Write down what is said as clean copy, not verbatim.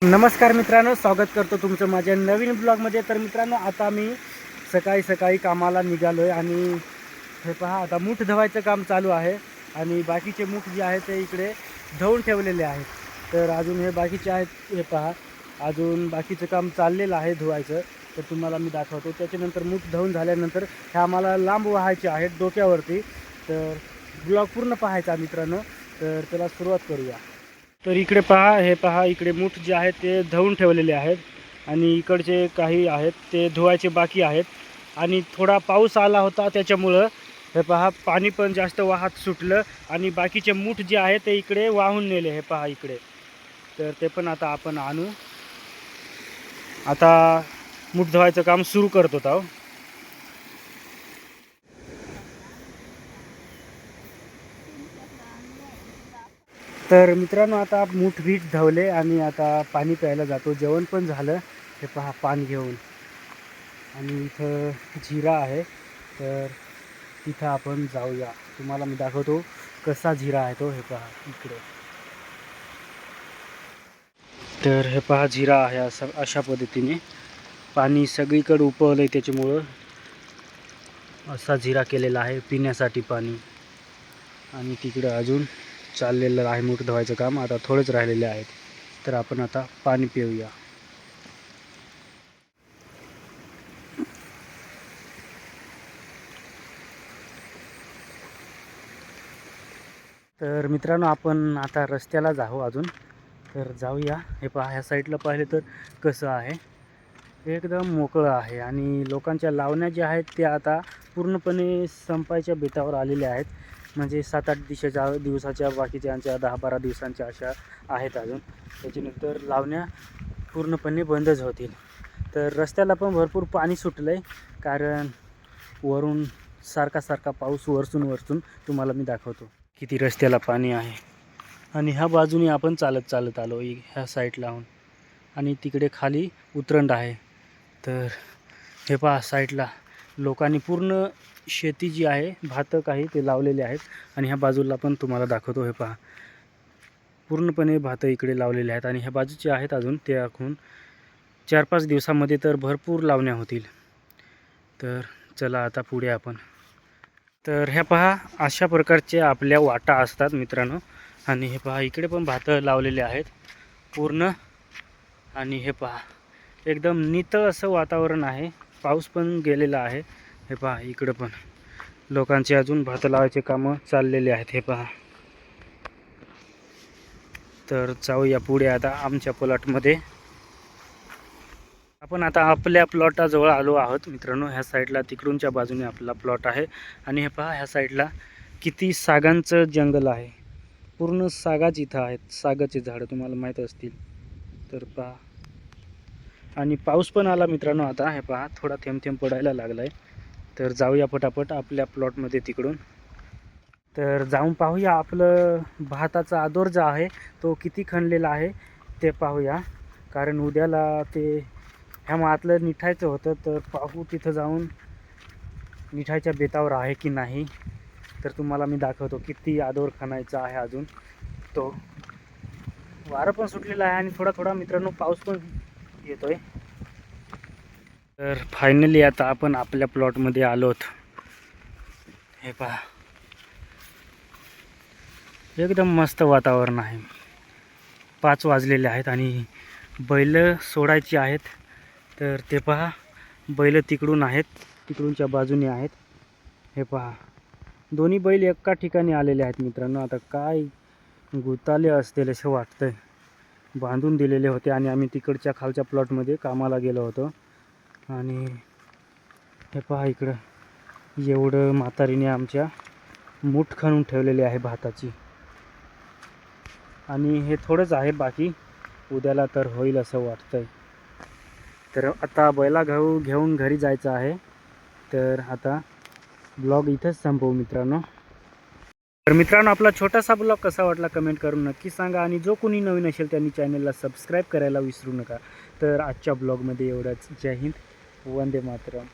नमस्कार मित्रांनो, स्वागत करतो तुमचं माझ्या नवीन ब्लॉगमध्ये। तर मित्रांनो, आता मी सकाळी कामाला निघालो आहे आणि हे पहा, आता मूठ धुवायचं काम चालू आहे आणि बाकीचे मूठ जे आहेत ते इकडे धुवून ठेवलेले आहेत। तर अजून हे बाकीचे आहेत, हे पहा अजून बाकीचं काम चाललेलं आहे धुवायचं। तर तुम्हाला मी दाखवतो। त्याच्यानंतर मूठ धुवून झाल्यानंतर हे आम्हाला लांब वाहायचे आहेत डोक्यावरती। तर ब्लॉग पूर्ण पाहायचा मित्रांनो। तर चला सुरुवात करूया। तर इकडे पहा, हे पहा इकडे मूठ जे आहेत ते धुवून ठेवलेले आहेत आणि इकडचे काही आहेत ते धुवायचे बाकी आहेत। आणि थोडा पाऊस आला होता त्याच्यामुळं हे पहा पाणी पण जास्त वाहत सुटलं आणि बाकीचे मूठ जे आहे ते इकडे वाहून नेले। हे पहा इकडे, तर ते पण आता आपण आणू। आता मूठ धुवायचं काम सुरू करत होतो। तर मित्रांनो, आता मूठ बीठ धुवले आणि आता पाणी प्यायला जातो। जेवण पण झालं, हे पहा पाणी घेऊन। आणि इथं जिरा आहे, तर तिथं आपण जाऊया। तुम्हाला मी दाखवतो कसा जिरा आहे तो। हे पहा इकडे, तर हे पहा जिरा आहे अशा पद्धतीने पाणी सगळीकडे उपवलं आहे, त्याच्यामुळं असा जिरा केलेला आहे पिण्यासाठी पाणी। आणि तिकडं अजून चाललेलं आहे मूठ धुवायचं काम, आता थोडेच राहिलेले आहेत। तर आपण आता पाणी पिऊया। तर मित्रांनो, आपण आता रस्त्याला जाऊ अजून, तर जाऊया। हे पहा ह्या साईडला पाहिले तर कसं आहे, एकदम मोकळं आहे आणि लोकांच्या लावण्या ज्या आहेत त्या आता पूर्णपणे संपायच्या बेतावर आलेल्या आहेत। म्हणजे 7-8 दिवसाच्या बाकीच्यांच्या 10-12 दिवसांच्या अशा आहेत अजून। त्याच्यानंतर लावण्या पूर्णपणे बंदच होतील। तर रस्त्याला पण भरपूर पाणी सुटलं आहे, कारण वरून सारखा पाऊस वरसून तुम्हाला मी दाखवतो किती रस्त्याला पाणी आहे। आणि ह्या बाजूने आपण चालत आलो ह्या साईडला लावून, आणि तिकडे खाली उतरंड आहे। तर हे पहा साईडला लोकांनी पूर्ण शेती जी आहे, भात काही ते लावलेले आहेत। आणि ह्या बाजूला पण तुम्हाला दाखवतो, हे पहा पूर्णपणे भात इकडे लावलेले आहेत। आणि ह्या बाजूचे आहेत अजून, ते आखून 4-5 दिवसामध्ये तर भरपूर लावण्या होतील। तर चला आता पुढे आपण। तर ह्या पहा अशा प्रकारचे आपल्या वाटा असतात मित्रांनो। आणि हे पहा इकडे पण भात लावलेले आहेत पूर्ण। आणि हे पहा एकदम नितळ असं वातावरण आहे, पाऊस पण गेलेला आहे। हे पहा इकडं पण लोकांचे अजून भात लावायचे कामं चाललेले आहेत। हे पहा, तर जाऊया पुढे आता आमच्या प्लॉटमध्ये। आपण आता आपल्या प्लॉटाजवळ आलो आहोत मित्रांनो। ह्या साईडला तिकडूनच्या बाजूने आपला प्लॉट आहे। आणि हे पहा ह्या साईडला किती सागांचं जंगल आहे, पूर्ण सागाच इथं आहेत, सागाचे झाडं तुम्हाला माहीत असतील तर पहा। आणि पाऊस पण आला मित्रांनो आता, हे पहा थोडा थेंब पडायला लागला आहे। तर जाऊया पटापट आपल्या प्लॉटमध्ये तिकडून। तर जाऊन पाहूया आपलं भाताचा आदोर जो आहे तो किती खणलेला आहे ते पाहूया। कारण उद्याला ते ह्या मातलं निठायचं होतं, तर पाहू तिथं जाऊन निठायच्या बेतावर आहे की नाही। तर तुम्हाला मी दाखवतो किती आदोर खणायचा आहे अजून तो। वारं पण सुटलेलं आहे आणि थोडा मित्रांनो पाऊस पण येतोय। तर फायनली आता आपण आपल्या प्लॉटमध्ये आलोत। हे पहा एकदम मस्त वातावरण आहे। 5 वाजलेले आहेत आणि बैल सोडायची आहेत। तर ते पहा बैल तिकडून आहेत, तिकडूनच्या बाजूने आहेत। हे पहा दोन्ही बैल एका ठिकाणी आलेले आहेत मित्रांनो। आता काय गुताले असतील असं वाटतंय, बांधून दिलेले होते आणि आम्ही तिकडच्या खालच्या प्लॉटमध्ये कामाला गेलो होतो। आणि हे पहा इकडं एवढं म्हातारीने आमच्या मूठ खणून ठेवलेली आहे भाताची। आणि हे थोडंच आहे बाकी, उद्याला तर होईल असं वाटतंय। तर आता बैला घेऊन घरी जायचं आहे। तर आता ब्लॉग इथंच संपवू मित्रांनो। तर मित्रांनो, आपला छोटासा ब्लॉग कसा वाटला कमेंट करून नक्की सांगा। आणि जो कोणी नवीन असेल त्यांनी चॅनलला सबस्क्राईब करायला विसरू नका। तर आजच्या ब्लॉगमध्ये एवढंच। जय हिंद, वंदे मातरम।